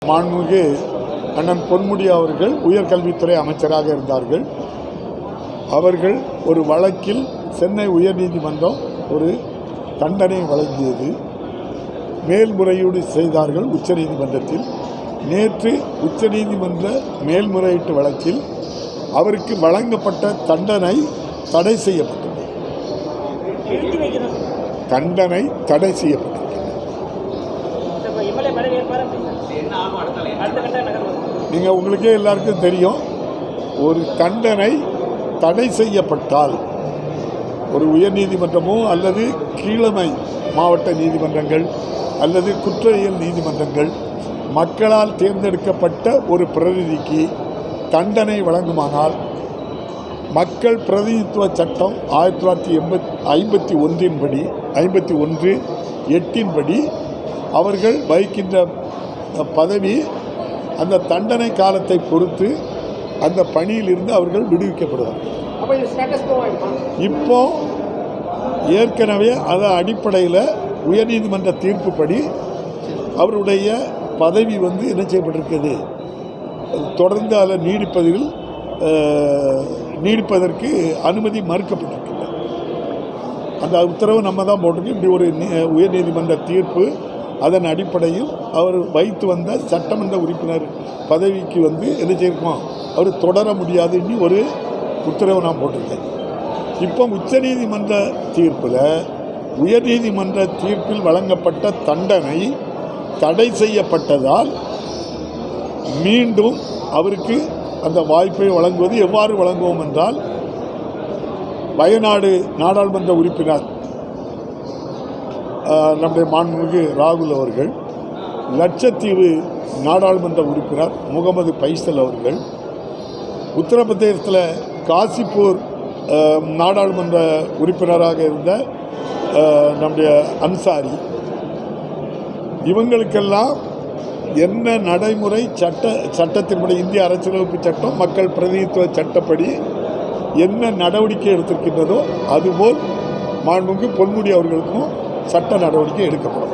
மாண்புமிகு அண்ணன் பொன்முடி அவர்கள் உயர்கல்வித்துறை அமைச்சராக இருந்தார்கள். அவர்கள் ஒரு வழக்கில் சென்னை உயர்நீதிமன்றம் ஒரு தண்டனை வழங்கியது. மேல்முறையீடு செய்தார்கள் உச்சநீதிமன்றத்தில். நேற்று உச்சநீதிமன்ற மேல்முறையீட்டு வழக்கில் அவருக்கு வழங்கப்பட்ட தண்டனை தடை செய்யப்பட்டது. தண்டனை தடை செய்யப்பட்டது. நீங்கள் உங்களுக்கே எல்லாருக்கும் தெரியும், ஒரு தண்டனை தடை செய்யப்பட்டால் ஒரு உயர்நீதிமன்றமோ அல்லது கீழமை மாவட்ட நீதிமன்றங்கள் அல்லது குற்றவியல் நீதிமன்றங்கள் மக்களால் தேர்ந்தெடுக்கப்பட்ட ஒரு பிரதிநிதிக்கு தண்டனை வழங்குமானால் மக்கள் பிரதிநிதித்துவ சட்டம் 1951 படி அவர்கள் வகிக்கின்ற பதவி அந்த தண்டனை காலத்தை பொறுத்து அந்த பணியிலிருந்து அவர்கள் விடுவிக்கப்படுவார்கள். இப்போ ஏற்கனவே அதன் அடிப்படையில் உயர்நீதிமன்ற தீர்ப்புப்படி அவருடைய பதவி என்ன செய்யப்பட்டிருக்கிறது, தொடர்ந்து அதில் நீடிப்பதற்கு அனுமதி மறுக்கப்பட்டிருக்கிறது. அந்த உத்தரவு நம்ம தான் போட்டிருக்கோம். இப்படி ஒரு உயர்நீதிமன்ற தீர்ப்பு அதன் அடிப்படையில் அவர் வைத்து வந்த சட்டமன்ற உறுப்பினர் பதவிக்கு என்ன செய்யிருக்கோம், அவர் தொடர முடியாதுன்னு ஒரு உத்தரவு நான் போட்டிருக்கேன். இப்போ உச்சநீதிமன்ற தீர்ப்பில் உயர்நீதிமன்ற தீர்ப்பில் வழங்கப்பட்ட தண்டனை தடை செய்யப்பட்டதால் மீண்டும் அவருக்கு அந்த வாய்ப்பை வழங்குவது எவ்வாறு வழங்குவோம் என்றால், வயநாடு நாடாளுமன்ற உறுப்பினர் நம்முடைய மாண்புமிகு ராகுல் அவர்கள், லட்சத்தீவு நாடாளுமன்ற உறுப்பினர் முகமது பைசல் அவர்கள், உத்தரப்பிரதேசத்தில் காசிப்பூர் நாடாளுமன்ற உறுப்பினராக இருந்த நம்முடைய அன்சாரி, இவங்களுக்கெல்லாம் என்ன நடைமுறை சட்டத்தின்படி இந்திய அரசியலமைப்பு சட்டம் மக்கள் பிரதிநிதித்துவ சட்டப்படி என்ன நடவடிக்கை எடுத்திருக்கின்றதோ அதுபோல் மாண்புமிகு பொன்முடி அவர்களுக்கும் சட்ட நடவடிக்கை எடுக்கப்படும்.